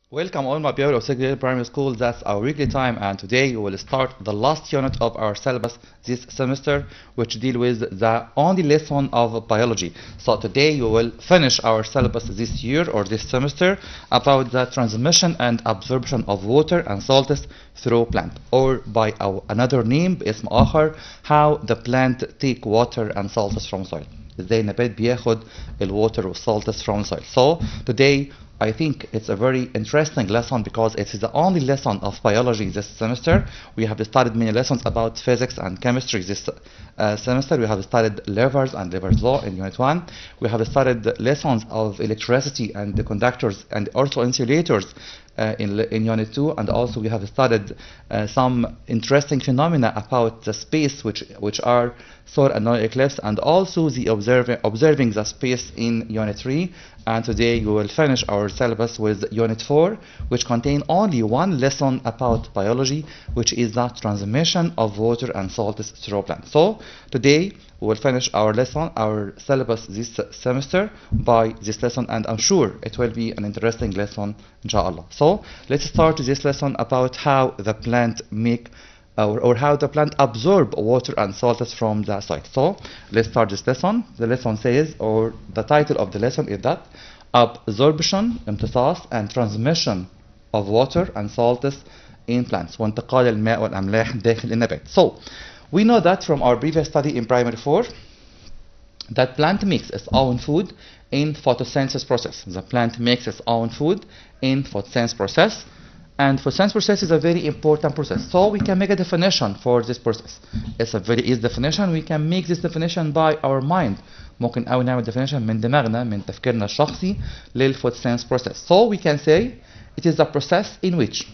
Welcome all my beautiful secondary primary school. That's our weekly time, and today we will start the last unit of our syllabus this semester, which deal with the only lesson of biology. So today we will finish our syllabus this year or this semester about the transmission and absorption of water and salts through plant, or by another name باسم آخر, how the plant take water and salts from soil. ازاي النبات بياخد الwater والsalts from soil. So today I think it's a very interesting lesson because it is the only lesson of biology this semester. We have studied many lessons about physics and chemistry this semester. We have studied levers and levers law in Unit 1. We have studied lessons of electricity and the conductors and also insulators in Unit 2, and also we have studied some interesting phenomena about the space which are solar and lunar eclipse, and also the observing the space in Unit 3. And today we will finish our syllabus with Unit 4, which contain only one lesson about biology, which is the transmission of water and salts through plants. So today we will finish our lesson, our syllabus this semester by this lesson, and I'm sure it will be an interesting lesson, inshallah. So let's start this lesson about how the plant make or how the plant absorb water and salts from the soil. So let's start this lesson. The lesson says, or the title of the lesson is that absorption, امتصاص, and transmission of water and salts in plants, وانتقال الماء والأملاح داخل النبات. So we know that from our previous study in primary 4 that plant makes its own food in photosynthesis process. The plant makes its own food in photosynthesis process. And photosynthesis process is a very important process. So we can make a definition for this process. It's a very easy definition. We can make this definition by our mind. ممكن أو نعمل definition من دماغنا من تفكيرنا الشخصي للphotosynthesis process. So we can say it is a process in which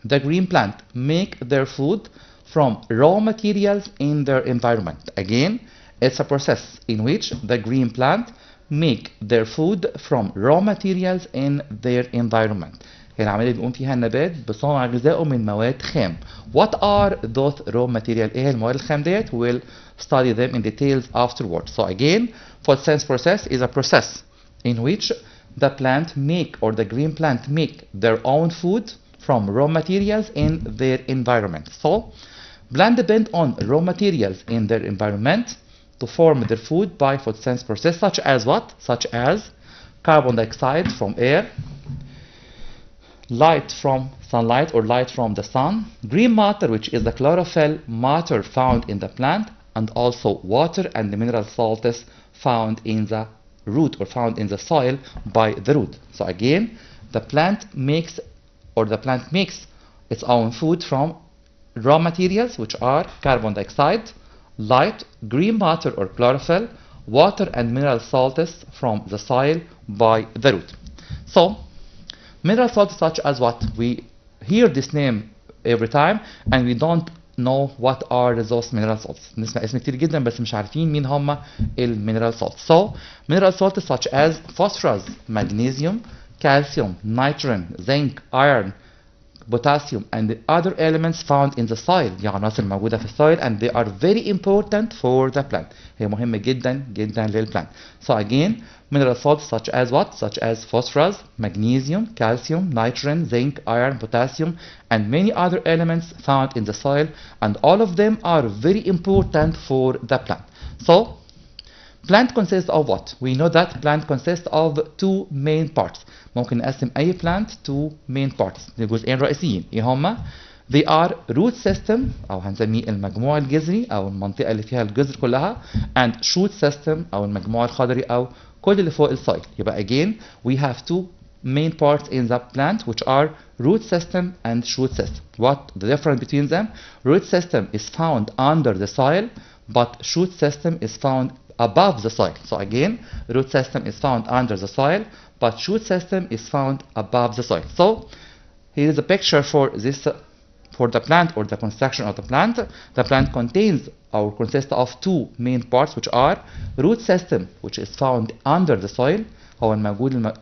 the green plant make their food from raw materials in their environment. Again, it's a process in which the green plant make their food from raw materials in their environment. هي العملية بيقوم فيها النبات بصنع غذائه من مواد خام. What are those raw material؟ ايه المواد الخام ديت؟ We'll study them in details afterwards. So again, photosynthesis process is a process in which the plant make, or the green plant make, their own food from raw materials in their environment. So plant depend on raw materials in their environment to form their food by photosynthesis process, such as what? Such as carbon dioxide from air, light from sunlight or light from the sun, green matter, which is the chlorophyll matter found in the plant, and also water and the mineral salts found in the root or found in the soil by the root. So again, the plant makes its own food from raw materials, which are carbon dioxide, light, green matter or chlorophyll, water and mineral salts from the soil by the root. So mineral salts such as what? We hear this name every time and we don't know what are those mineral salts. نسمع اسم كتير جدا بس مش عارفين مين هم mineral salts. So mineral salts such as phosphorus, magnesium, calcium, nitrogen, zinc, iron, potassium, and the other elements found in the soil. دي عناصر موجودة في الsoil and they are very important for the plant. هي مهمة جدا جدا للplant. So again, mineral salts such as what? Such as phosphorus, magnesium, calcium, nitrogen, zinc, iron, potassium, and many other elements found in the soil, and all of them are very important for the plant. So plant consists of what? We know that plant consists of two main parts. ممكن نقسم أي plant to main parts لجزئين رئيسيين. إيه هما؟ They are root system أو هنسميه المجموع الجذري أو المنطقة اللي فيها الجذر كلها, and shoot system أو المجموع الخضري أو كل اللي فوق السايل. يبقى again we have two main parts in the plant which are root system and shoot system. What the difference between them? Root system is found under the soil, but shoot system is found above the soil. So again, root system is found under the soil, but shoot system is found above the soil. So here is a picture for this for the plant or the construction of the plant. The plant contains or consists of two main parts which are root system, which is found under the soil, هو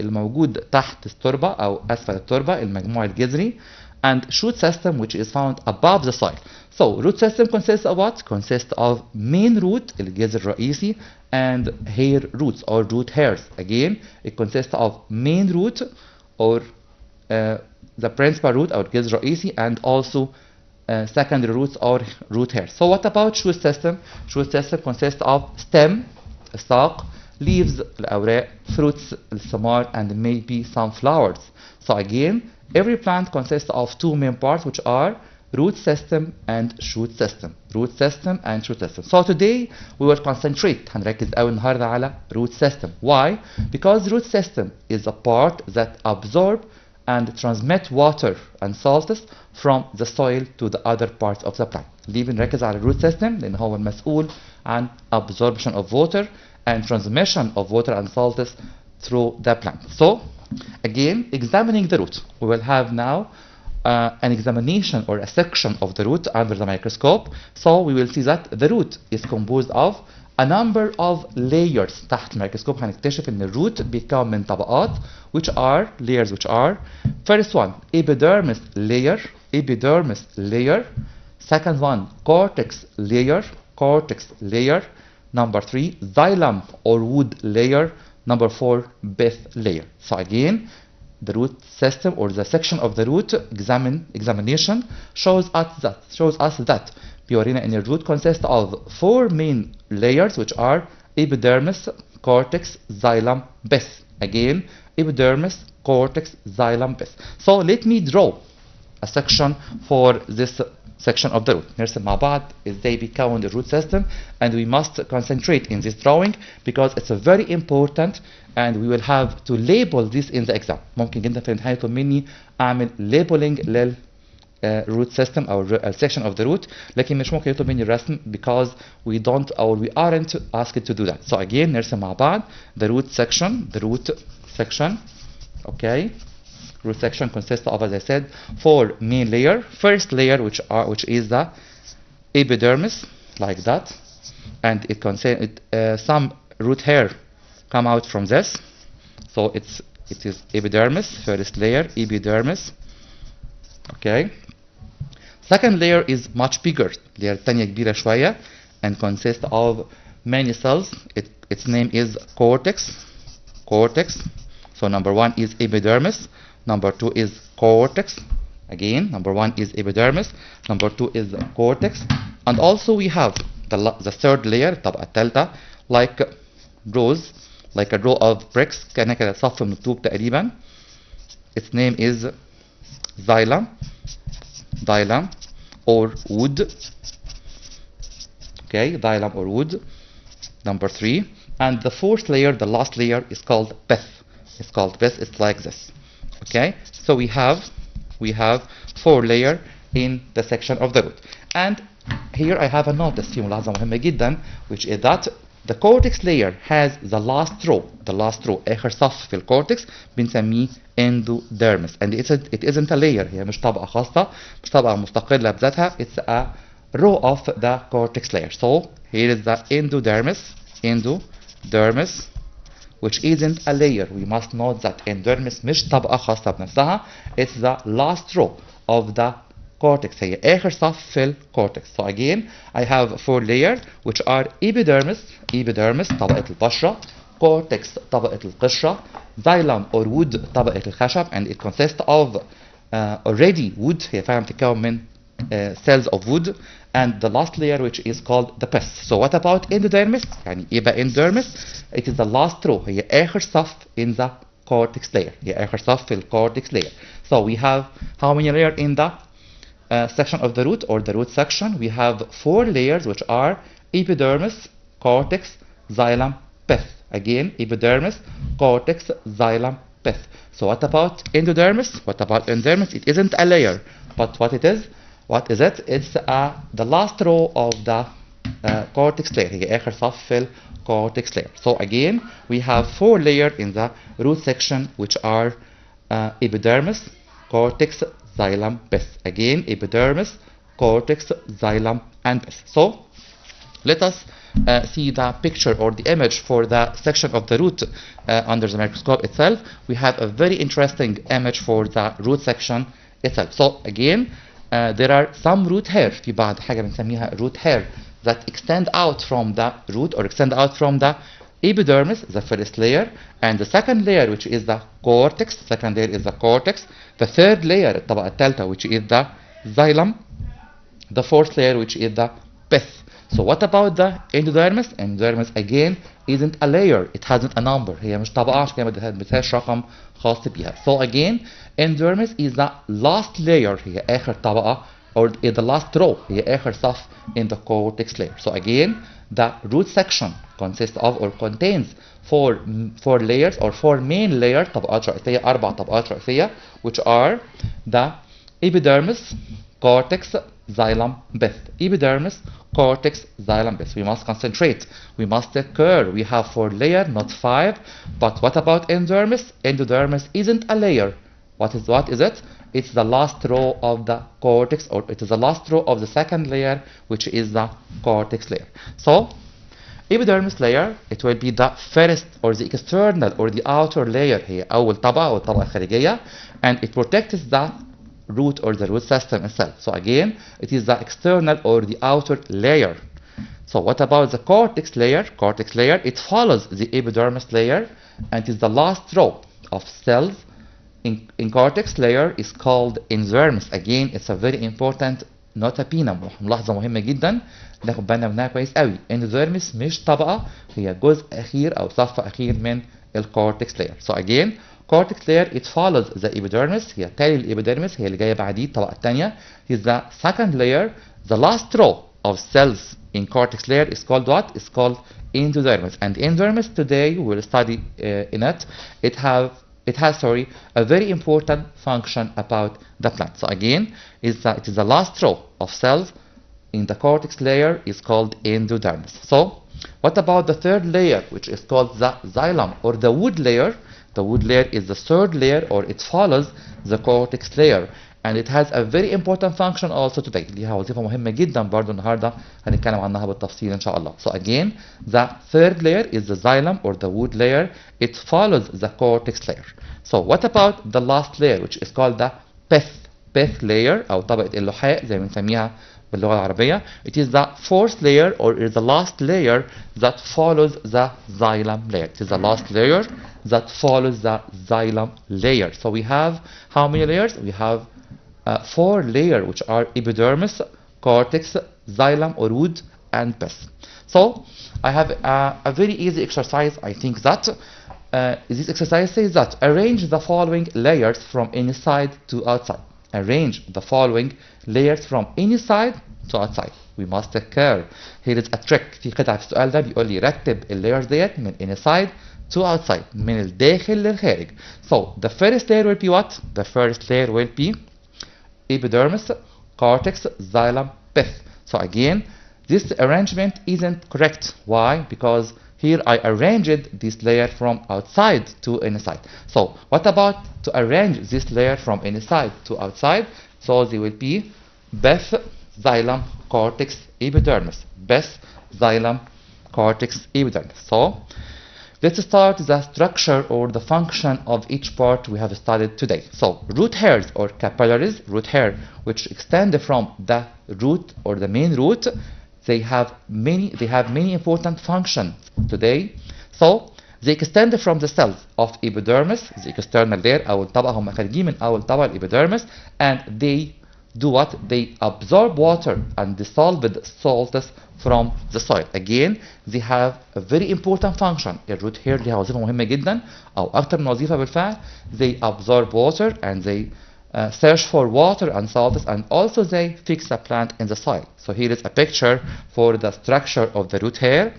الموجود تحت التربة أو أسفل التربة المجموع الجذري, and shoot system which is found above the soil. So root system consists of what? Consists of main root الجذر الرئيسي and hair roots or root hairs. Again, it consists of main root or the principal root أو الجذر الرئيسي and also secondary roots or root hairs. So what about shoot system? Shoot system consists of stem, الساق, leaves, الأوراق, fruits, الثمار, and maybe some flowers. So again, every plant consists of two main parts, which are root system and shoot system. Root system and shoot system. So today we will concentrate, هنركز قوي النهارده على root system. Why? Because root system is a part that absorb and transmit water and salts from the soil to the other parts of the plant. ليه بنركز على root system؟ لأن هو المسؤول عن absorption of water and transmission of water and salts through the plant. So again, examining the root, we will have now an examination or a section of the root under the microscope. So we will see that the root is composed of a number of layers. تحت الميكروسكوب هنكتشف ان الروت بيتكون من طبقات which are layers which are first one epidermis layer, second one cortex layer, number 3 xylem or wood layer, number 4 pith layer. So again, the root system or the section of the root examination shows us that بيورينا ان الروot consists of 4 main layers which are epidermis, cortex, xylem, pith. Again, epidermis, cortex, xylem, pith. So let me draw a section for this section of the root. نرسم مع بعض ازاي بيتكون the root system, and we must concentrate in this drawing because it's a very important and we will have to label this in the exam. ممكن جدا في الامتحان يطلب مني اعمل labeling لل root system or section of the root, لكن مش ممكن يطلب مني الرسم because we don't or we aren't asked to do that. So again نرسم مع بعض the root section. Okay, root section consists of, as I said, 4 main layer. First layer which is the epidermis, like that, and it contains some root hair come out from this. So it is epidermis, first layer, epidermis. Okay. Second layer is much bigger. Layer الثانية كبيرة شوية and consists of many cells. Its name is cortex. So number 1 is epidermis, number 2 is cortex. Again, number 1 is epidermis, number 2 is cortex, and also we have the third layer, الطبقة الثالثة, like rows, like a row of bricks, كأنها كده صف من الطوب تقريبا. Its name is xylem or wood. Okay, xylem or wood, number 3. And the fourth layer, the last layer, is called pith. It's like this. Okay, so we have 4 layers in the section of the root. And here I have a notice, في ملاحظة مهمة جدا, which is that the cortex layer has the last row, آخر صف في الكورتكس بنسميه endodermis, and it isn't a layer, هي مش طبقة خاصة, مش طبقة مستقلة بذاتها, it's a row of the cortex layer. So here is the endodermis, which isn't a layer. We must note that endodermis مش طبقة خاصة بنفسها, it's the last row of the cortex, هي آخر صف في الكورتكس. So again, I have 4 layers which are epidermis, طبقة البشرة, cortex, طبقة القشرة, xylem or wood, طبقة الخشب, and it consists of already wood, هي فعلا بتتكون من cells of wood, and the last layer which is called the pith. So what about endodermis? يعني ايه بقى endodermis? It is the last row, هي آخر صف in the cortex layer, هي آخر صف في الcortex layer. So we have how many layers in the section of the root or the root section? We have 4 layers which are epidermis, cortex, xylem, pith. Again, epidermis, cortex, xylem, pith. So what about endodermis? It isn't a layer, but what it is? It's the last row of the cortex layer, هي آخر صف في cortex layer. So again, we have 4 layers in the root section which are epidermis, cortex, xylem, pith. Again, epidermis, cortex, xylem, and pith. So let us see the picture or the image for the section of the root under the microscope itself. We have a very interesting image for the root section itself. So again, there are some root hair, في بعض حاجة بنسميها root hair, that extend out from the root or extend out from the epidermis, the first layer, and the second layer which is the cortex. Second layer is the cortex. The third layer الطبقة الثالثة which is the xylem. The fourth layer which is the pith. So what about the endodermis? Endodermis again isn't a layer. It hasn't a number. هي مش طبقة عشان كده ما بدهاش رقم خاص بيها. So again endodermis is the last layer. هي آخر طبقة or the last row. هي آخر صف in the cortex layer. So again the root section consists of or contains four layers or four main layers طبقات رئيسية أربع طبقات رئيسية which are the epidermis, cortex, xylem, pith. Epidermis, cortex, xylem, pith. We must concentrate. We must take care. We have 4 layers, not 5. But what about endodermis? Endodermis isn't a layer. What is it? It's the last row of the cortex, or it is the last row of the second layer, which is the cortex layer. So, epidermis layer, it will be the first or the external or the outer layer here, أول طبقة أو الطبقة الخارجية, and it protects the root or the root system itself. So again, it is the external or the outer layer. So what about the cortex layer? Cortex layer, it follows the epidermis layer and is the last row of cells in cortex layer is called endodermis. Again, it's a very important nota bene، ملاحظة مهمة جدا ناخد بالنا منها كويس قوي. endodermis مش طبقة، هي جزء أخير أو صف أخير من الكورتكس layer. So again, cortex layer it follows the epidermis. هي تالي الإبيديرمس، هي اللي جاية بعديه الطبقة الثانية. is the second layer. The last row of cells in cortex layer is called what? It's called endodermis. And endodermis today we will study in it. It has a very important function about the plant. So again, it is the last row of cells in the cortex layer is called endodermis. So what about the third layer, which is called the xylem or the wood layer? The wood layer is the third layer, or it follows the cortex layer, and it has a very important function also today. ليها وظيفة مهمة جدا برضو النهارده هنتكلم عنها بالتفصيل إن شاء الله. So again, the third layer is the xylem or the wood layer. It follows the cortex layer. So what about the last layer, which is called the pith layer أو طبقة اللحاء زي ما بنسميها باللغة العربية? It is the fourth layer or is the last layer that follows the xylem layer. It is the last layer that follows the xylem layer. So we have how many layers? We have 4 layers, which are epidermis, cortex, xylem or wood, and pith. So I have a very easy exercise. I think that this exercise says that arrange the following layers from inside to outside. Arrange the following layers from inside to outside. We must take care. Here is a trick. في قطعة في السؤال ده بيقول لي رتب الlayers ديت من inside to outside، من الداخل للخارج. So the first layer will be what? The first layer will be epidermis, cortex, xylem, pith. So again, this arrangement isn't correct. Why? Because here I arranged this layer from outside to inside. So what about to arrange this layer from inside to outside? So they will be pith, xylem, cortex, epidermis. Pith, xylem, cortex, epidermis. So let's start the structure or the function of each part we have studied today. So root hairs or capillaries, root hair which extend from the root or the main root, they have many important functions today. So they extend from the cells of epidermis, the external layer أول طبقة هم خارجين من أول طبقة الإبيديرمس, and they do what? They absorb water and dissolved salts from the soil. Again, they have a very important function. الروت هير ليها وظيفة مهمة جدا أو أكتر من وظيفة بالفعل. They absorb water and they search for water and salts, and also they fix the plant in the soil. So here is a picture for the structure of the root hair.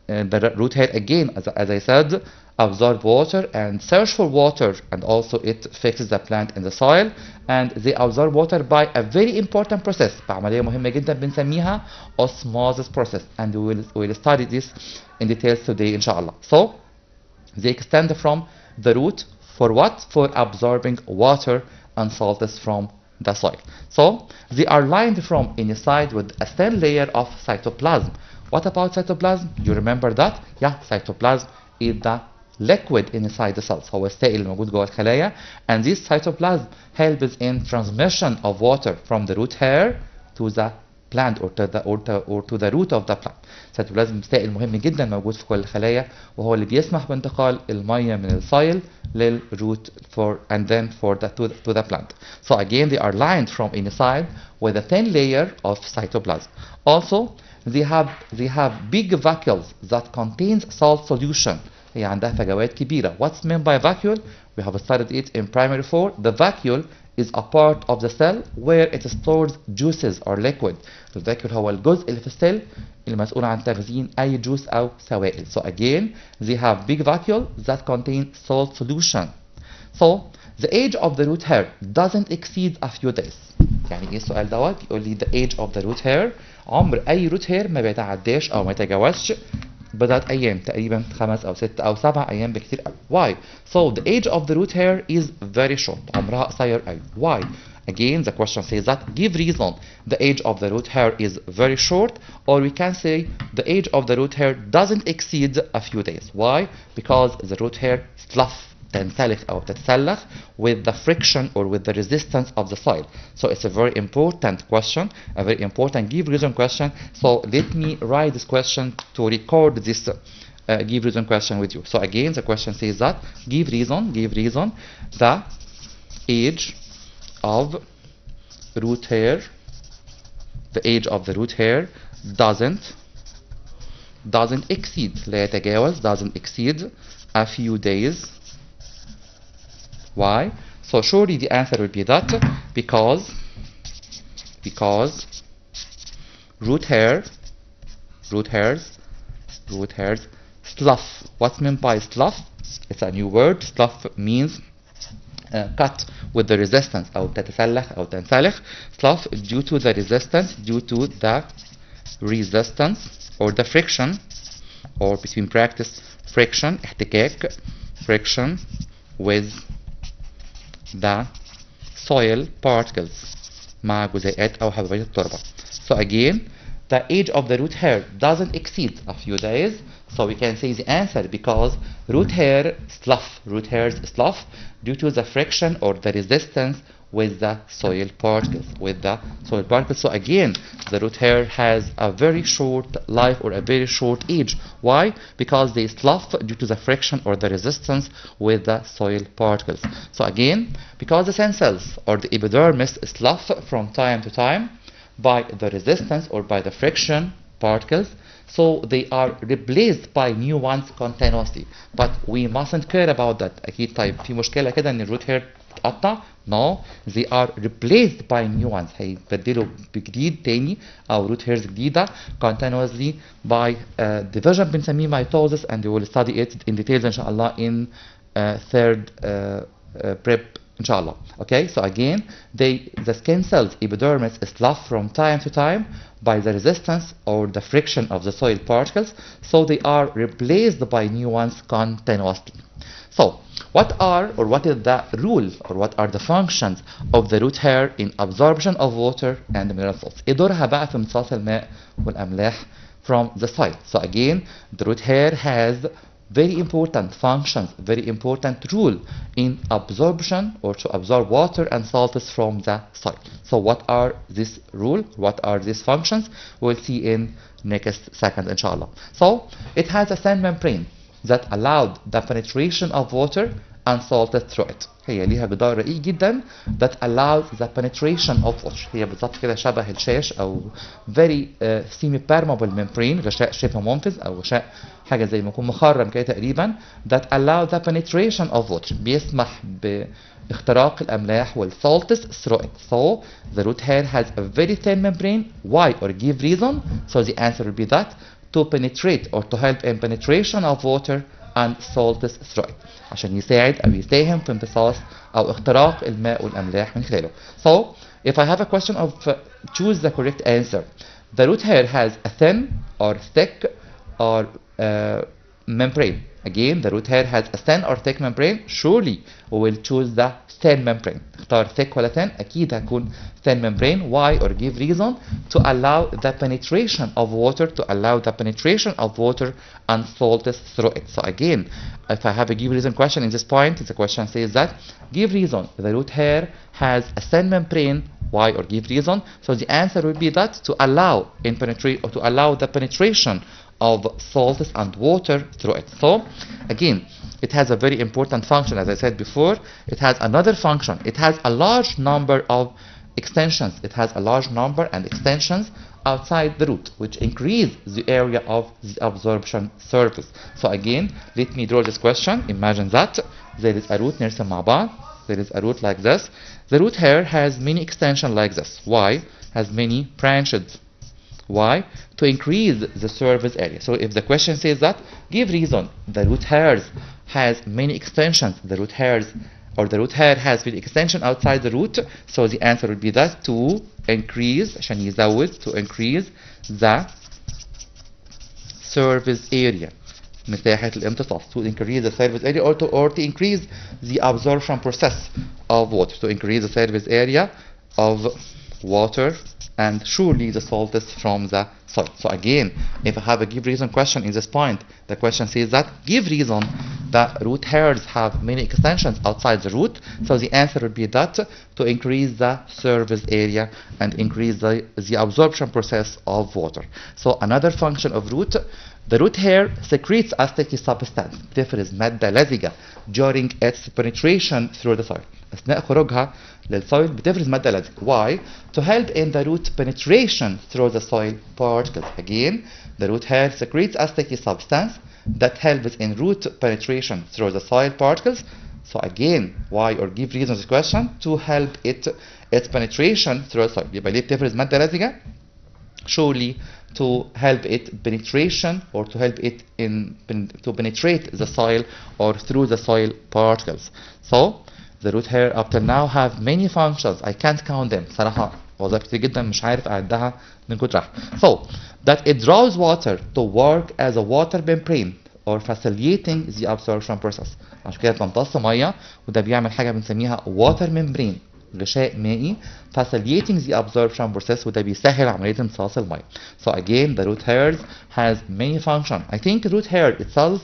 The root hair again, as I said, absorb water and search for water, and also it fixes the plant in the soil, and they absorb water by a very important process. بعملية مهمة جدا بنسميها osmosis process, and we will study this in details today inshallah. So they extend from the root for what? For absorbing water and salts from the soil. So they are lined from inside with a thin layer of cytoplasm. What about cytoplasm? You remember that? Yeah, cytoplasm is the liquid inside the cells. هو السائل الموجود جوه الخلايا, and this cytoplasm helps in transmission of water from the root hair to the plant or to the root of the plant. سيتوبلازم سائل مهم جدا موجود في كل الخلايا وهو اللي بيسمح بانتقال الميه من السايل للروot and then to the plant. So again they are lined from inside with a thin layer of cytoplasm. Also they have big vacuoles that contains salt solution. هي عندها فجوات كبيرة. What's meant by vacuole? We have studied it in primary 4. The vacuole is a part of the cell where it stores juices or liquid. الفاكيول هو الجزء اللي في السيل المسؤول عن تخزين أي جوس أو سوائل. So again, they have big vacuole that contain salt solution. So the age of the root hair doesn't exceed a few days. يعني ايه السؤال دوت؟ بيقول لي the age of the root hair عمر أي root hair ما بيتعداش أو ما يتجاوزش بضعة أيام تقريبا 5 أو 6 أو 7 أيام بكتير قوي. Why? So the age of the root hair is very short. عمرها قصير قوي. Why? Again the question says that give reason. The age of the root hair is very short, or we can say the age of the root hair doesn't exceed a few days. Why? Because the root hair slough تنسلخ أو تتسلخ with the friction or with the resistance of the soil. So it's a very important question, a very important give reason question. So let me write this question to record this give reason question with you. So again the question says that give reason the age of root hair, the age of the root hair doesn't exceed لا يتجاوز doesn't exceed a few days. Why? So surely the answer will be that because root hairs slough. What's meant by slough? It's a new word. Slough means cut with the resistance أو تتسلخ أو تنسلخ. Slough due to the resistance or the friction or between practice friction احتكاك friction with the soil particles مع جزيئات أو حبوبات التربة. So again, the age of the root hair doesn't exceed a few days. So we can say the answer because root hairs slough due to the friction or the resistance with the soil particles. So again, the root hair has a very short life or a very short age. Why? Because they slough due to the friction or the resistance with the soil particles. So again, because the stem cells or the epidermis slough from time to time by the resistance or by the friction particles, so they are replaced by new ones continuously. But we mustn't care about that. أكيد طيب في مشكلة كده إن الروت هير تتقطع؟ No, they are replaced by new ones. هيبدلوا بجديد تاني أو root hairs جديدة continuously by division بنسميه mitosis, and we will study it in details إن شاء الله in third prep إن شاء الله. Okay, so again, the skin cells epidermis slough from time to time by the resistance or the friction of the soil particles, so they are replaced by new ones continuously. So what is the rule or what are the functions of the root hair in absorption of water and mineral salts؟ ايه دورها بقى في امتصاص الماء والاملاح from the soil؟ So again, the root hair has very important functions, very important rule in absorption or to absorb water and salts from the soil. So what are this rule? What are these functions? We'll see in next second inshallah. So it has a thin membrane that allowed the penetration of water and salts through it. هي ليها جدار رقيق جدا that allows the penetration of water. هي بالظبط كده شبه الشاش او very semi-permeable membrane، غشاء شبه منفذ او غشاء حاجه زي ما يكون مخرم كده تقريبا that allows the penetration of water، بيسمح باختراق الاملاح والsalts through it. So the root hair has a very thin membrane. Why or give reason? So the answer will be that to penetrate or to help in penetration of water and salts through it، عشان يساعد أو يساهم في امتصاص أو اختراق الماء والأملاح من خلاله. So if I have a question of choose the correct answer, the root hair has a thin or thick or membrane. Again, the root hair has a thin or thick membrane. Surely we will choose the thin membrane. اختار thick ولا thin؟ أكيد هتكون thin membrane. Why or give reason? To allow the penetration of water, and salts through it. So again, if I have a give reason question in this point, the question says that give reason. The root hair has a thin membrane. Why or give reason? So the answer would be that to allow the penetration of salts and water through it. So again, it has a very important function. As I said before, it has another function. It has a large number of extensions. It has a large number and extensions outside the root, which increase the area of the absorption surface. So again, let me draw this question. Imagine that there is a root. نرسم مع بعض. There is a root like this. The root here has many extensions like this. Why? Has many branches. Why? To increase the surface area. So if the question says that, give reason. The root hairs has many extensions. The root hairs or the root hair has many extension outside the root. So the answer would be that to increase, عشان يزود, to increase the surface area. مساحة الامتصاص. To increase the surface area or to increase the absorption process of water. To increase the surface area of water and surely the salts from the soil. So again, if I have a give reason question in this point, the question says that give reason that root hairs have many extensions outside the root. So the answer would be that to increase the surface area and increase the absorption process of water. So another function of root, the root hair secretes a sticky substance بتفرز مادة لزجة during its penetration through the soil. أثناء خروجها للsoil بتفرز مادة لزجة. Why? To help in the root penetration through the soil particles. Again, the root hair secretes a sticky substance that helps in root penetration through the soil particles. So again, why or give reason to this question? To help its penetration through the soil. يبقى ليه بتفرز مادة لزجة? Surely to help it penetration or to help it to penetrate the soil or through the soil particles. So the root hair up till now have many functions. I can't count them. صراحة وظائف كتير جدا مش عارف أعدها من كترها. So that it draws water to work as a water membrane or facilitating the absorption process. عشان كده بتمتص مية وده بيعمل حاجة بنسميها water membrane. غشاء مائي facilitating the absorption process وده بيسهل عملية امتصاص المية. So again, the root hairs has many functions. I think root hair itself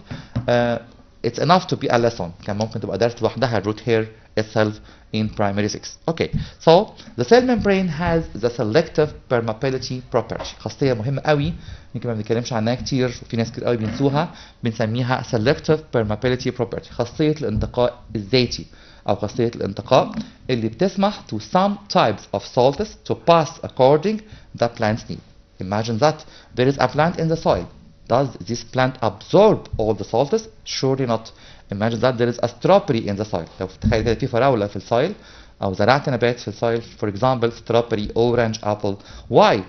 it's enough to be a lesson. كان ممكن تبقى درس لوحدها root hair itself in primary 6. Okay, so the cell membrane has the selective permeability property. خاصية مهمة قوي يمكن ما بنتكلمش عنها كتير وفي ناس كتير قوي بينسوها. بنسميها selective permeability property. خاصية الانتقاء الذاتي أو خاصية الانتقاء اللي بتسمح to some types of salts to pass according the plant's need. Imagine that there is a plant in the soil. Does this plant absorb all the salts? Surely not. Imagine that there is a strawberry in the soil. لو تخيل كده في فراولة في السويل أو زرعت نبات في السويل, for example strawberry, orange, apple. Why?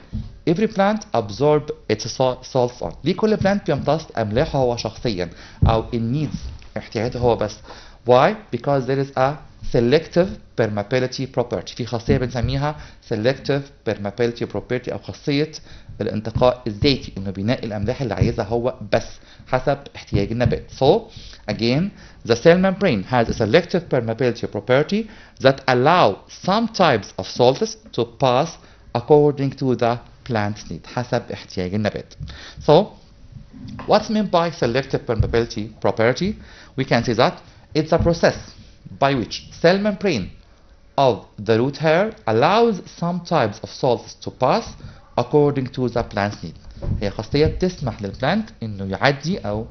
Every plant absorb its salts on. ليه كل plant بيمتص أملاحه هو شخصيا أو in needs احتياجاته هو بس. Why? Because there is a selective permeability property. في خاصية بنسميها selective permeability property أو خاصية الانتقاء الذاتي إنه بينقي الأملاح اللي عايزها هو بس حسب احتياج النبات. So again, the cell membrane has a selective permeability property that allow some types of salts to pass according to the plant's need حسب احتياج النبات. So what's meant by selective permeability property? We can say that it's a process by which cell membrane of the root hair allows some types of salts to pass according to the plant's need. هي خاصية بتسمح للبلانت إنه يعدي أو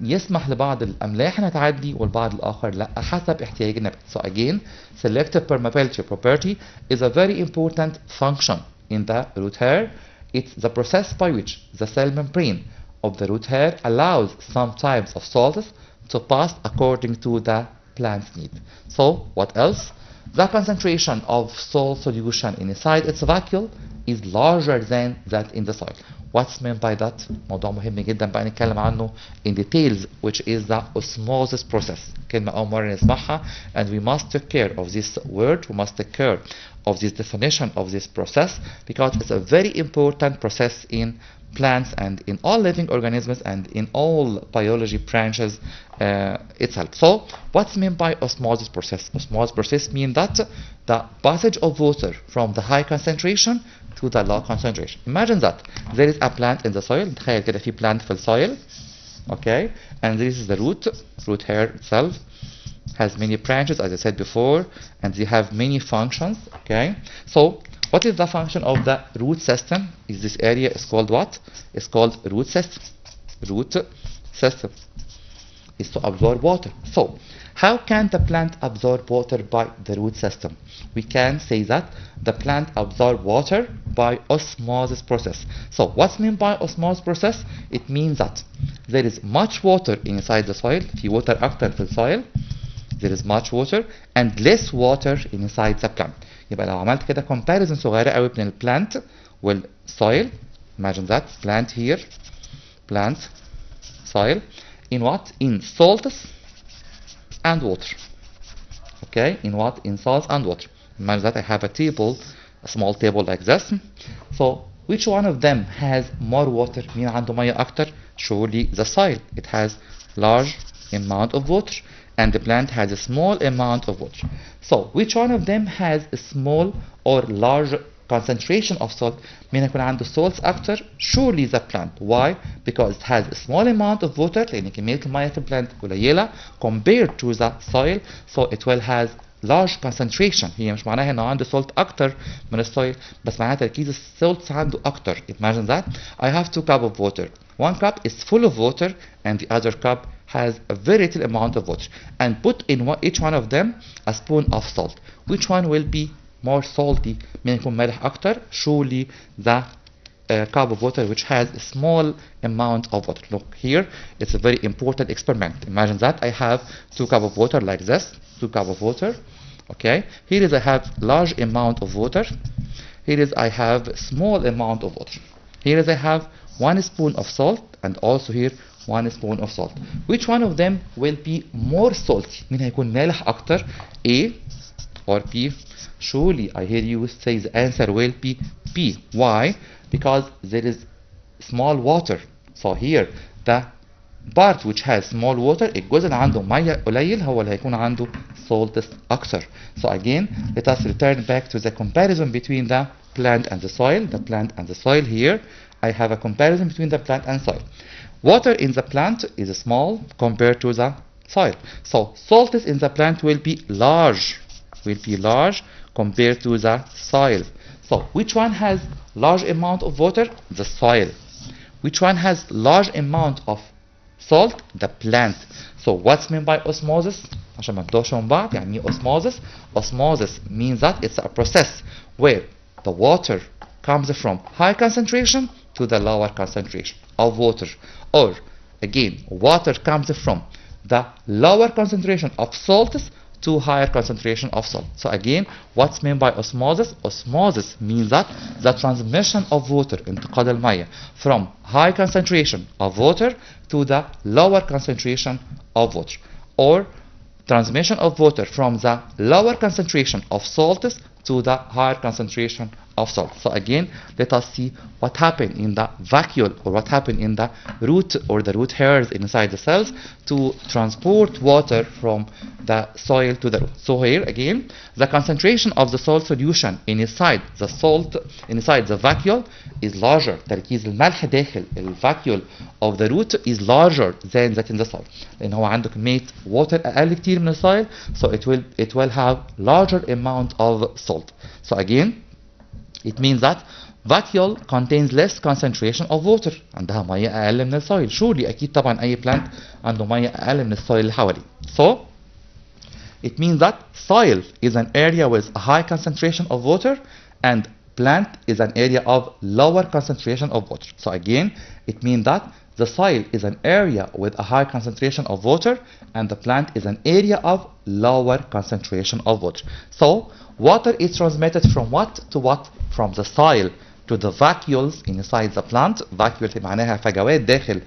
يسمح لبعض الأملاح إنها تعدي والبعض الآخر لا حسب احتياج النبات. So again, selective permeability property is a very important function in the root hair. It's the process by which the cell membrane of the root hair allows some types of salts to pass according to the plant's need. So what else? The concentration of salt solution inside its vacuole is larger than that in the soil. What's meant by that? موضوع مهم جدا بقى نتكلم عنه in details, which is the osmosis process. كلمة أول مرة نسمعها, and we must take care of this word, we must take care of this definition of this process because it's a very important process in plants and in all living organisms and in all biology branches itself. So what's meant by osmosis process? Osmosis process means that the passage of water from the high concentration to the low concentration. Imagine that there is a plant in the soil. تخيل كده في plant في الsoil. Okay, and this is the root hair itself. has many branches, as I said before, and they have many functions. Okay, so what is the function of the root system? Is this area is called what? It's called root system. Root system is to absorb water. So how can the plant absorb water by the root system? We can say that the plant absorbs water by osmosis process. So what's meant by osmosis process? It means that there is much water inside the soil. في water أكتر في الsoil. There is much water and less water inside the plant. يبقى لو عملت كده comparison صغيرة قوي بين البلانت والsoil. Imagine that plant here, plant, soil. In what? In salts and water. Okay, in what? In salts and water. Imagine that I have a table, a small table like this. So which one of them has more water? مين عنده مية أكتر? Surely the soil. It has large amount of water and the plant has a small amount of water. So which one of them has a small or large concentration of salt? مين يكون عنده salts أكتر? Surely the plant. Why? Because it has a small amount of water لأن كمية المية في البلانت قليلة compared to the soil, so it will has large concentration. هي مش معناها انه عنده salt اكتر من السويل بس معناها تركيز السولتس عنده اكتر. Imagine that I have 2 cups of water. One cup is full of water and the other cup has a very little amount of water, and put in each one of them a spoon of salt. Which one will be more salty? مين يكون مالح اكتر? Surely the cup of water which has a small amount of water. Look here, it's a very important experiment. Imagine that I have 2 cups of water like this, 2 cups of water. Okay, here is I have large amount of water. Here is I have small amount of water. Here is I have 1 spoon of salt and also here 1 spoon of salt. Which one of them will be more salty? مين هيكون مالح أكتر? A or B? Surely I hear you say the answer will be B. Why? Because there is small water. So here the part which has small water الجزء اللي عنده مية قليل هو اللي هيكون عنده salts أكتر. So again let us return back to the comparison between the plant and the soil. The plant and the soil here I have a comparison between the plant and soil. Water in the plant is small compared to the soil. So salts in the plant will be large compared to the soil. So which one has large amount of water? The soil. Which one has large amount of salt? The plant. So what's meant by osmosis? عشان ما نتوهش من بعض يعني ايه osmosis? Osmosis means that it's a process where the water comes from high concentration to the lower concentration of water, or again water comes from the lower concentration of salts to higher concentration of salt. So again, what's meant by osmosis? Osmosis means that the transmission of water انتقال المية from high concentration of water to the lower concentration of water, or transmission of water from the lower concentration of salts to the higher concentration of salt. So again, let us see what happened in the vacuole, or what happened in the root or the root hairs inside the cells to transport water from the soil to the root. So here again, the concentration of the salt solution inside the vacuole is larger. تركيز الملح داخل الvacuole of the root is larger than that in the soil. لأن هو عنده كمية water أقل كتير من الsoil, so it will have larger amount of salt. So again, it means that vacuole contains less concentration of water. عندها مية أقل من الsoil. Surely أكيد طبعا أي plant عنده مية أقل من الsoil اللي حواليه. So it means that soil is an area with a high concentration of water and plant is an area of lower concentration of water. So again, it means that the soil is an area with a high concentration of water and the plant is an area of lower concentration of water. So water is transmitted from what to what? From the soil to the vacuoles inside the plant. Vacuole معناها فجوات داخل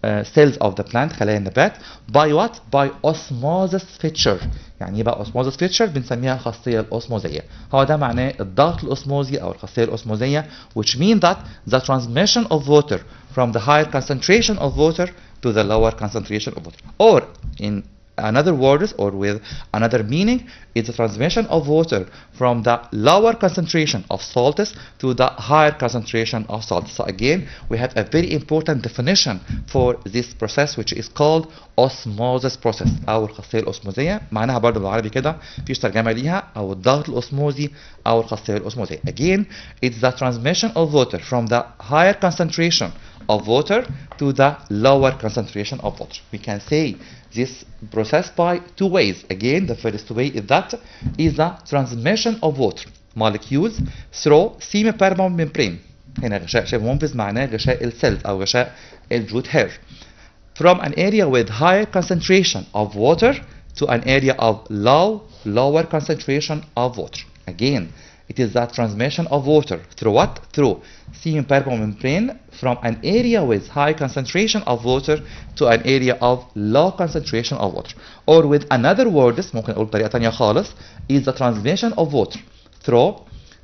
cells of the plant, خلايا النبات. By what? By osmosis feature. يعني ايه بقى osmosis feature؟ بنسميها الخاصية الأسموزية. هو ده معناه الضغط الأسموزي أو الخاصية الأسموزية, which means that the transmission of water from the higher concentration of water to the lower concentration of water. Or in another words or with another meaning, it's the transmission of water from the lower concentration of salts to the higher concentration of salts. So again, we have a very important definition for this process which is called osmosis process أو الخاصية الأسموزية. معناها برضه بالعربي كده فيش ترجمة ليها، أو الضغط الأسموزي أو الخاصية الأسموزية. Again, it's the transmission of water from the higher concentration of water to the lower concentration of water. We can say this process by two ways. Again, the first way is the transmission of water molecules through semi-permeable membrane. هنا غشاء شبه منفذ معناه غشاء السيلز أو غشاء الجود hair. From an area with higher concentration of water to an area of lower concentration of water. Again, it is the transmission of water through what? Through semi-permeable membrane from an area with high concentration of water to an area of low concentration of water. Or with another words, ممكن أقول بطريقة تانية خالص, is the transmission of water through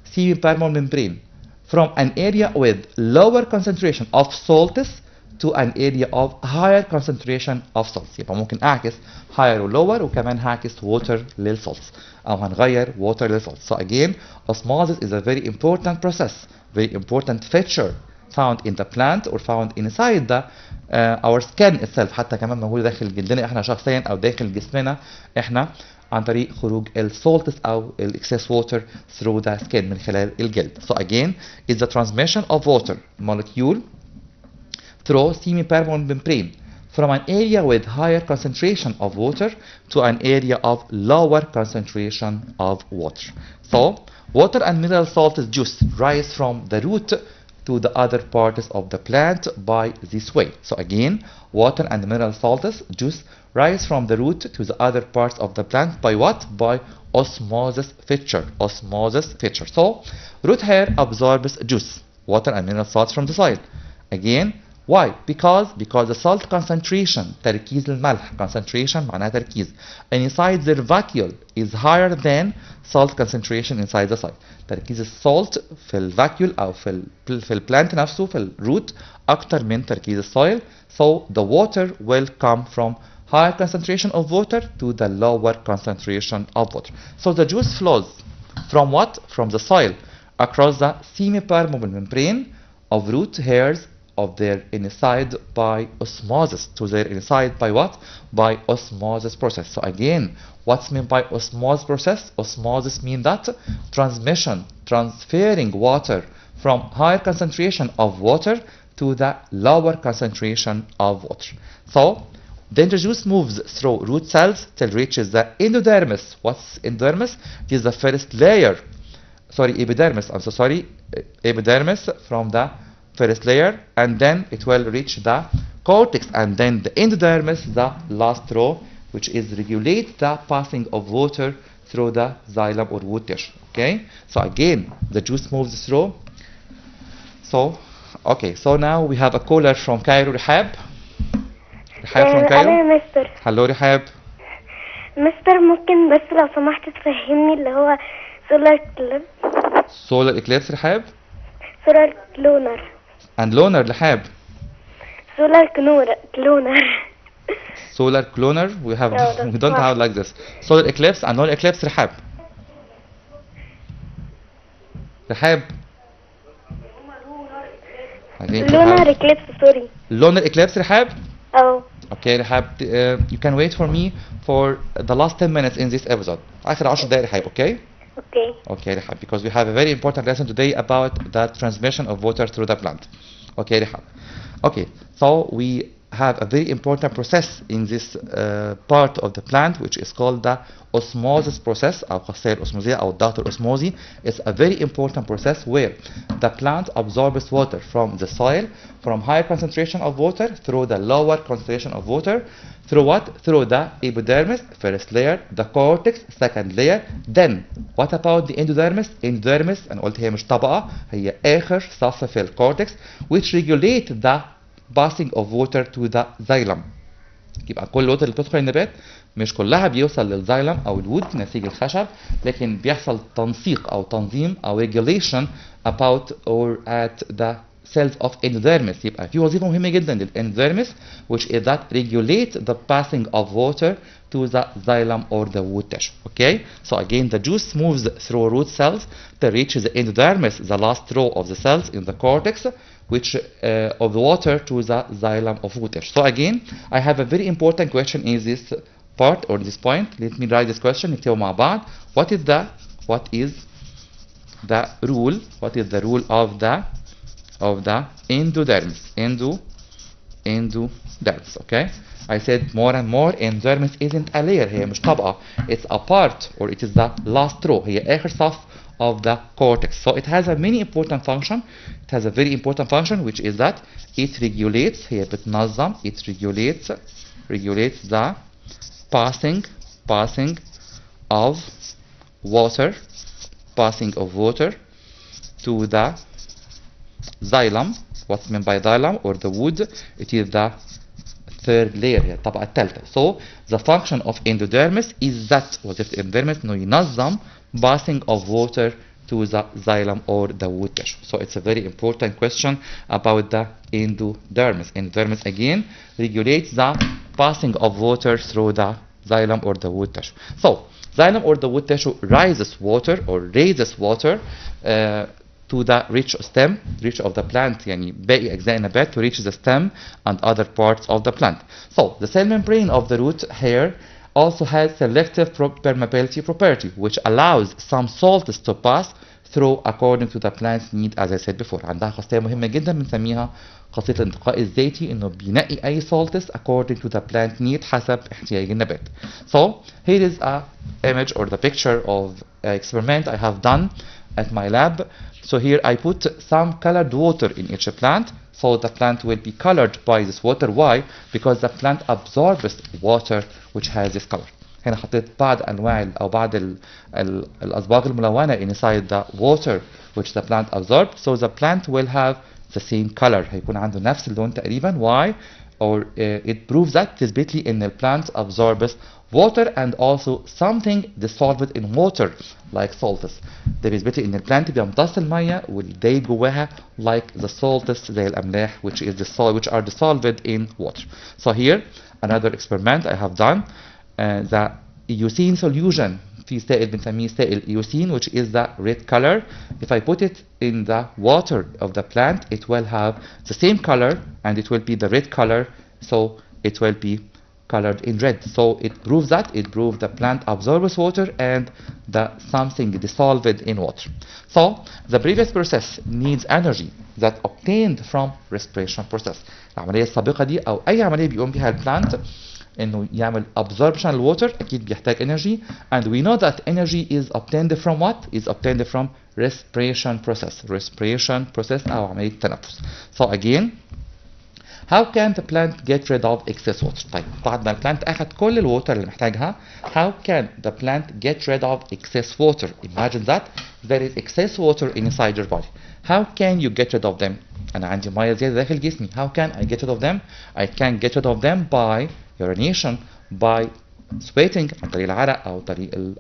semi-permeable membrane from an area with lower concentration of salts to an area of higher concentration of salts. يبقى ممكن أعكس higher و lower وكمان هعكس water للsalts أو هنغير water للsalts. So again, osmosis is a very important process, very important feature found in the plant or found inside the our skin itself. حتى كمان موجودة داخل جلدنا احنا شخصيا أو داخل جسمنا احنا عن طريق خروج الsalts أو excess water through the skin من خلال الجلد. So again, it's the transmission of water molecule through semi-permeable membrane from an area with higher concentration of water to an area of lower concentration of water. So, water and mineral salts juice rise from the root to the other parts of the plant by this way. So again, water and mineral salts juice rise from the root to the other parts of the plant by what? By osmosis feature. Osmosis feature. So, root hair absorbs juice, water and mineral salts from the soil. Again, why? Because the salt concentration, تركيز الملح, concentration معناها تركيز, inside their vacuole is higher than salt concentration inside the soil. تركيز السالت في الفاكيول أو في البلانت نفسه في الروت أكتر من تركيز السويل. So the water will come from higher concentration of water to the lower concentration of water. So the juice flows from what? From the soil across the semi-permeable membrane of root hairs of their inside by osmosis to their inside by what? By osmosis process. So again, what's meant by osmosis process? Osmosis means that transmission, transferring water from higher concentration of water to the lower concentration of water. So then the juice moves through root cells till reaches the endodermis. What's endodermis? It is the first layer. Sorry, epidermis. I'm so sorry. Epidermis from the first layer, and then it will reach the cortex, and then the endodermis, the last row, which is regulate the passing of water through the xylem or wood tissue. Okay, so again the juice moves through. So okay, so now we have a caller from Cairo. Rehab from Cairo. أنا مستر. Hello Rehab. مستر ممكن بس لو سمحت تفهمني اللي هو solar eclipse. Solar eclipse Rehab. solar lunar. And lunar Rehab. solar lunar. Solar cloner. We have No, we don't have like this. Solar eclipse and lunar eclipse Rehab. Rehab. I think lunar eclipse, sorry. Lunar eclipse Rehab. Oh. Okay Rehab, you can wait for me for the last 10 minutes in this episode. آخر 10 دقايق Rehab, okay? Okay. Okay Rehab, because we have a very important lesson today about the transmission of water through the plant. Okay Rehab. Okay, so we have a very important process in this part of the plant which is called the osmosis process أو خاصية الأسموزية أو الضغط الأسموزي. It's a very important process where the plant absorbs water from the soil from higher concentration of water through the lower concentration of water through what? Through the epidermis, first layer, the cortex, second layer. Then what about the endodermis? Endodermis أنا قلت هي مش طبقة, هي آخر صف في الcortex which regulate the passing of water to the xylem. يبقى كل الوتر اللي بتدخل النبات مش كلها بيوصل للزايلم او الوود نسيج الخشب, لكن بيحصل تنسيق او تنظيم او regulation about or at the cells of endodermis. يبقى في وظيفة مهمة جدا للendodermis, which is that regulate the passing of water to the xylem or the wood tissue. Okay, so again the juice moves through root cells to reach the endodermis, the last row of the cells in the cortex, which of the water to the xylem of wood tissue. So again, I have a very important question in this part or this point. Let me write this question. نكتبه مع بعض. What is the rule? What is the rule of the endodermis? Endodermis. Okay. I said more and more endodermis isn't a layer. هي مش طبقة. It's a part, or it is the last row. هي آخر صف of the cortex. So it has a many important function. It has a very important function, which is that it regulates. هي بتنظم. It regulates the passing of water to the xylem. What's meant by xylem or the wood? It is the third layer, هي الطبقة الثالثة. So the function of endodermis is that وظيفة endodermis إنه ينظم passing of water to the xylem or the wood tissue. So it's a very important question about the endodermis. Endodermis again regulates the passing of water through the xylem or the wood tissue. So xylem or the wood tissue raises water to the rich of the plant, يعني باقي أجزاء النبات to reach the stem and other parts of the plant. So the cell membrane of the root hair also has selective permeability property, which allows some salts to pass through according to the plant's need, as I said before. عندها خاصية مهمة جدا بنسميها خاصية الانتقاء الذاتي، إنه بينقي أي salts according to the plant need حسب احتياج النبات. So here is a image or the picture of experiment I have done at my lab. So here I put some colored water in each plant. So the plant will be colored by this water. Why? Because the plant absorbs water which has this color. هنا حطيت بعض أنواع أو بعض الأصباغ الملونة inside the water which the plant absorbs. So the plant will have the same color. هيكون عنده نفس اللون تقريبا. Why? Or it proves that تثبت إن plant absorbs water and also something dissolved in water like salts. ده بيثبت إن البلانت بيمتص المية والداي جواها like the salts زي الأملاح which are dissolved in water. So here another experiment I have done. The eosine solution في سائل بنسميه سائل eosine, which is the red color. If I put it in the water of the plant, it will have the same color and it will be the red color, so it will be colored in red. So it proves the plant absorbs water and the something dissolved in water. So the previous process needs energy that obtained from respiration process. العملية السابقة دي أو أي عملية بيقوم بها البلانت إنه يعمل absorption الووتر أكيد بيحتاج energy, and we know that energy is obtained from what? Is obtained from respiration process. Respiration process أو عملية التنفس. So again, how can the plant get rid of excess water? طيب بعد ما البلانت أخذ كل الووتر اللي محتاجها, how can the plant get rid of excess water? Imagine that there is excess water inside your body. How can you get rid of them? أنا عندي مية زيادة داخل جسمي. How can I get rid of them? I can get rid of them by urination, by sweating عن طريق العرق أو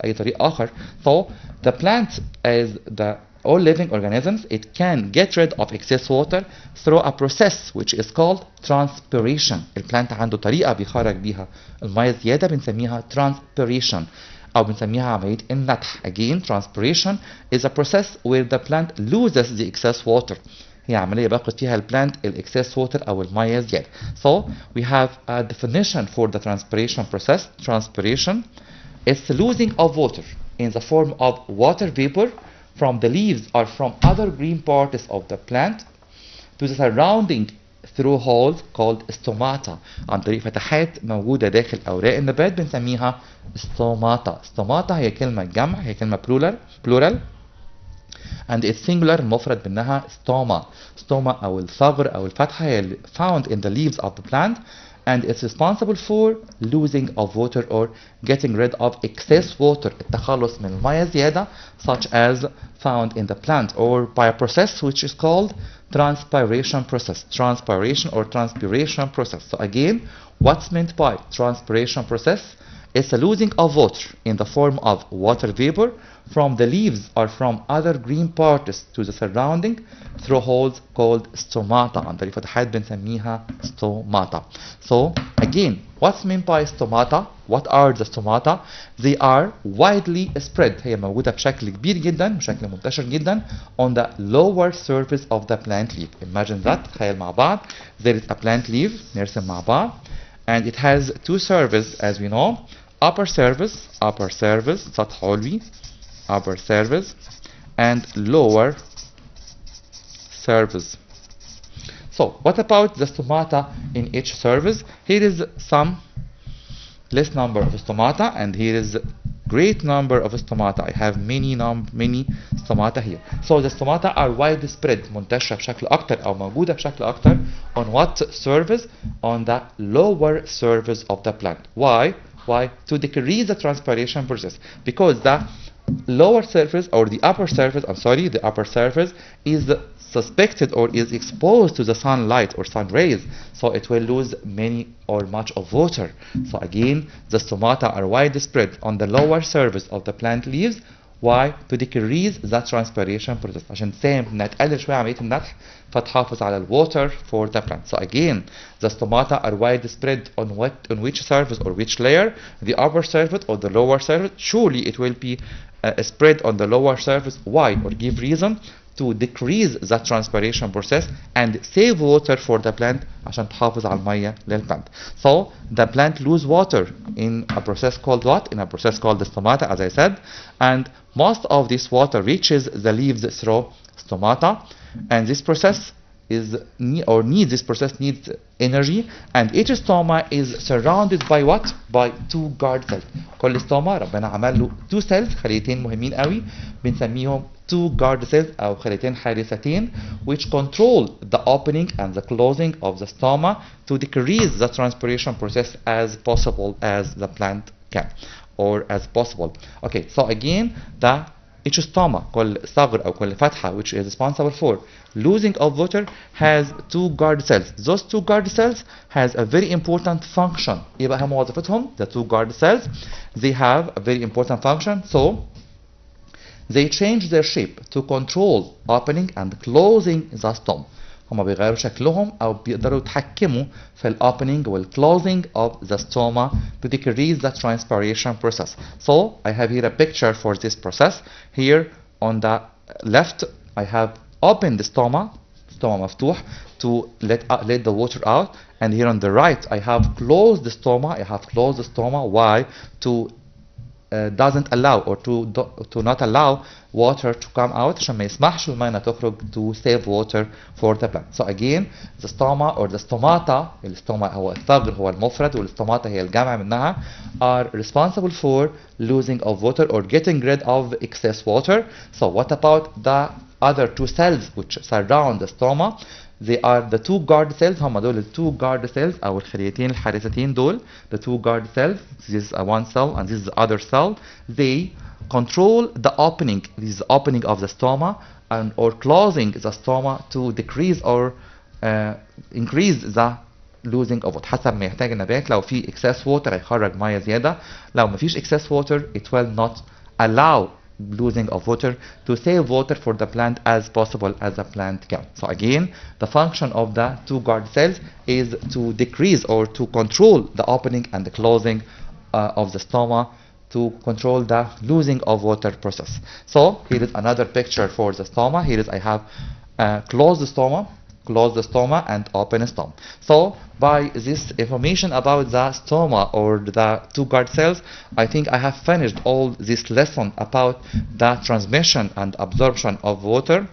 أي طريق آخر. So the plant as the all living organisms, it can get rid of excess water through a process which is called transpiration. البلانت عنده طريقة بيخرج بيها المية الزيادة بنسميها transpiration أو بنسميها عملية النتح. Again, transpiration is a process where the plant loses the excess water. هي عملية باخد فيها البلانت excess water أو المية الزيادة. So we have a definition for the transpiration process. Transpiration is the losing of water in the form of water vapor from the leaves or from other green parts of the plant to the surrounding through holes called stomata. عن طريق فتحات موجودة داخل أوراق النبات بنسميها stomata. Stomata هي كلمة جمع, هي كلمة plural and it's singular, المفرد منها stoma. Stoma أو الثغر أو الفتحة هي found in the leaves of the plant, and it's responsible for losing of water or getting rid of excess water, التخلص من المياه زيادة, such as found in the plant, or by a process which is called transpiration process. Transpiration or transpiration process. So again, what's meant by transpiration process? It's a losing of water in the form of water vapor from the leaves or from other green parts to the surrounding through holes called stomata. عن طريق فتحات بنسميها stomata. So again, what's meant by stomata? What are the stomata? They are widely spread. هي موجودة بشكل كبير جدا بشكل منتشر جدا on the lower surface of the plant leaf. Imagine that. تخيل مع بعض. There is a plant leaf. نرسم مع بعض. And it has two surfaces as we know. upper surface سطح علوي upper surface and lower surface. So what about the stomata in each surface? Here is some less number of stomata and here is great number of stomata. I have many stomata here. So the stomata are widespread منتشرة بشكل أكتر أو موجودة بشكل أكتر on what surface? On the lower surface of the plant. Why? To decrease the transpiration process, because the lower surface or the upper surface, the upper surface is suspected or is exposed to the sunlight or sun rays, so it will lose many or much of water. So again, the stomata are widespread on the lower surface of the plant leaves. Why? To decrease the transpiration process. عشان تساهم انها تقلل شويه عمليه النتح فتحافظ على الwater for the plant. So again, the stomata are widespread on which surface or which layer? The upper surface or the lower surface? Surely it will be spread on the lower surface. Why? Or give reason to decrease the transpiration process and save water for the plant عشان تحافظ على المية للplant. So the plant lose water in a process called what? In a process called the stomata, as I said, and most of this water reaches the leaves through stomata, and this process needs energy, and each stoma is surrounded by what? By two guard cells. كل stoma ربنا عمل له two cells خليتين مهمين قوي بنسميهم two guard cells أو خليتين حارستين, which control the opening and the closing of the stoma to decrease the transpiration process as possible as the plant can or as possible. Okay, so again each stoma كل ثغر أو كل فتحة which is responsible for losing of water has two guard cells. Those two guard cells has a very important function. يبقى هم وظيفتهم the two guard cells, they have a very important function. So they change their shape to control opening and closing the stom. هما بيغيروا شكلهم أو بيقدروا يتحكموا في opening وال closing of the stoma to decrease the transpiration process. So I have here a picture for this process. Here on the left I have opened the stoma مفتوح to let the water out, and here on the right I have closed the stoma. Why? To doesn't allow or to not allow water to come out عشان ما يسمحش الماء انها تخرج to save water for the plant. So again, the stoma or the stomata, الستوما هو الثغر هو المفرد والستوماتا هي الجمع منها, are responsible for losing of water or getting rid of excess water. So what about the other two cells which surround the stoma? They are the two guard cells. هم دول two guard cells أو الخليتين الحارستين دول, the two guard cells. This is one cell and this is the other cell. They control the opening. This is the opening of the stoma and or closing the stoma to decrease or increase the losing of water. حسب ما يحتاج النبات. لو في excess water هيخرج مية زيادة. لو ما فيش excess water it will not allow losing of water to save water for the plant as possible as the plant can. So again, the function of the two guard cells is to decrease or to control the opening and the closing of the stoma to control the losing of water process. So here is another picture for the stoma. Here is I have closed the stoma and open the stoma. So by this information about the stoma or the two guard cells, I think I have finished all this lesson about the transmission and absorption of water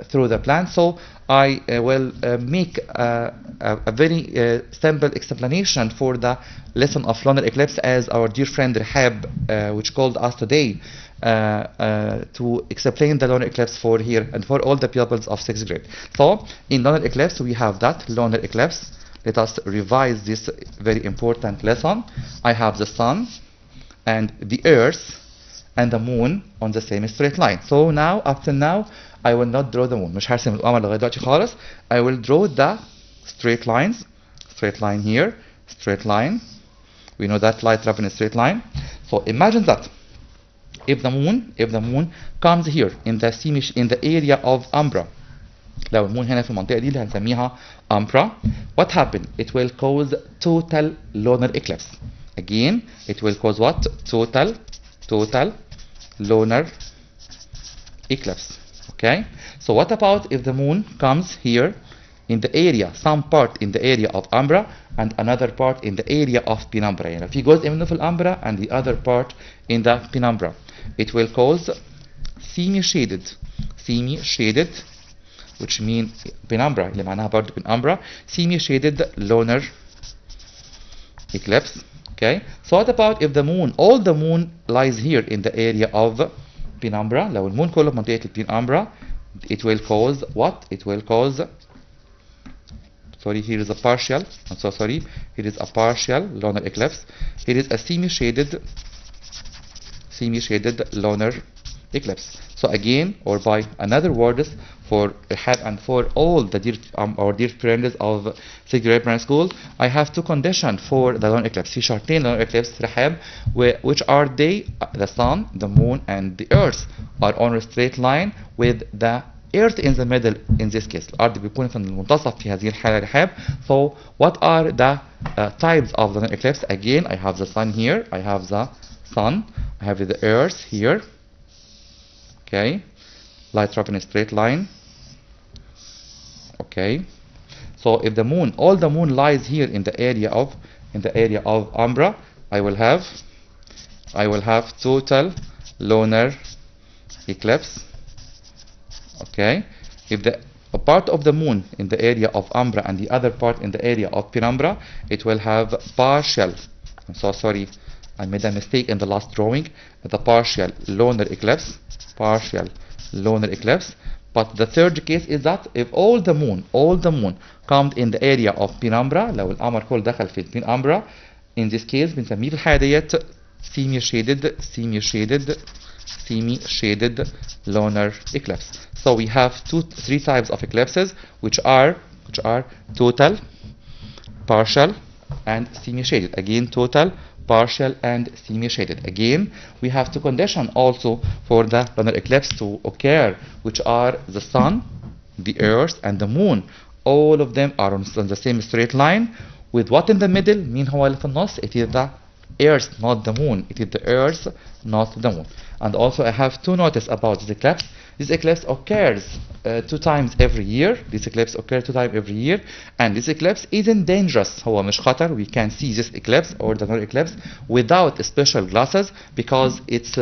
through the plant. So I will make a very simple explanation for the lesson of lunar eclipse, as our dear friend Rehab which called us today to explain the lunar eclipse for here and for all the pupils of 6th grade. So in lunar eclipse we have that lunar eclipse. Let us revise this very important lesson. I have the sun and the earth and the moon on the same straight line. So now up to now I will not draw the moon. مش هرسم القمر لغاية دلوقتي خالص. I will draw the straight lines. Straight line here, straight line, We know that light traveling in a straight line. So imagine that if the moon comes here in the area of umbra. لو المون هنا في المنطقة دي اللي هنسميها umbra, what happened? It will cause total lunar eclipse. Again, it will cause what? Total lunar eclipse. Okay? So what about if the moon comes here in the area, some part in the area of umbra and another part in the area of penumbra? يعني في جزء منه في الumbra and the other part in the penumbra. It will cause semi-shaded, which mean penumbra اللي معناها برضه penumbra, semi-shaded lunar eclipse. Okay, so what about if the moon, all the moon lies here in the area of penumbra? لو المون كله في منطقة penumbra, it will cause what? It will cause, sorry, here is a partial, I'm so sorry, here is a partial lunar eclipse. Here is a semi-shaded lunar eclipse. So again, or by another words, for Rehab and for all the our dear friends of sixth grade primary school, I have two conditions for the lunar eclipse. في شرطين lunar eclipse Rehab, which are they? The sun, the moon, and the earth are on a straight line with the earth in the middle. In this case, الأرض بيكون في المنتصف في هذه الحالة رحاب. So what are the types of the lunar eclipse? Again, I have the sun here, I have the sun, I have the earth here. Okay, light traveling in a straight line. Okay, so if the moon, all the moon lies here in the area of umbra, I will have total lunar eclipse. Okay, if a part of the moon in the area of umbra and the other part in the area of penumbra, it will have partial. I'm so sorry, I made a mistake in the last drawing. The partial lunar eclipse. But the third case is that if all the moon comes in the area of penumbra, لو القمر كله دخل في penumbra, in this case بنسميه في الحالة ديت semi-shaded lunar eclipse. So we have three types of eclipses, which are total, partial, and semi-shaded. Again, total, partial, and semi-shaded. Again, we have two conditions also for the lunar eclipse to occur, which are the sun, the earth, and the moon. All of them are on the same straight line, with what in the middle? مين هو اللي في النص? It is the earth, not the moon. It is the earth, not the moon. And also I have to notice about this eclipse. This eclipse occurs 2 times every year. And this eclipse isn't dangerous. هو مش خطر. We can see this eclipse or the lunar eclipse without special glasses because it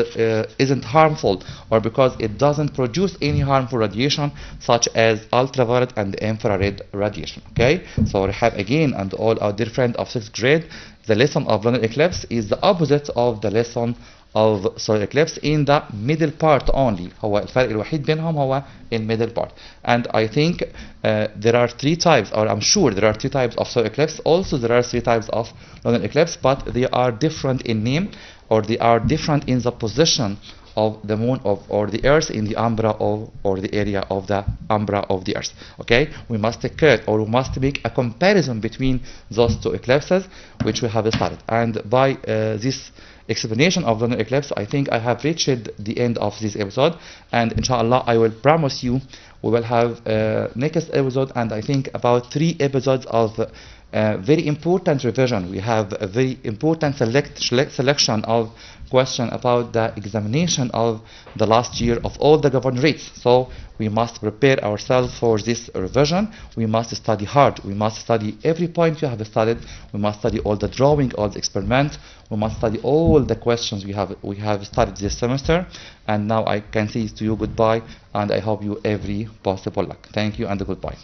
isn't harmful, or because it doesn't produce any harmful radiation such as ultraviolet and infrared radiation. Okay, so Rehab again and all our dear friends of 6th grade, the lesson of lunar eclipse is the opposite of the lesson of solar eclipse in the middle part only. هو الفرق الوحيد بينهم هو in middle part. And I think there are 3 types, or I'm sure there are 3 types of solar eclipse. Also there are 3 types of lunar eclipse, but they are different in name, or they are different in the position of the moon or the earth in the umbra or the area of the umbra of the earth. Okay, we must take care, or we must make a comparison between those 2 eclipses which we have studied. And by this explanation of lunar eclipse, I think I have reached the end of this episode, and inshallah I will promise you we will have next episode, and I think about 3 episodes of very important revision. We have a very important selection of question about the examination of the last year of all the governorates. So we must prepare ourselves for this revision. We must study hard. We must study every point we have studied. We must study all the drawing, all the experiments. We must study all the questions we have studied this semester. And now I can say to you goodbye, and I hope you every possible luck. Thank you and goodbye.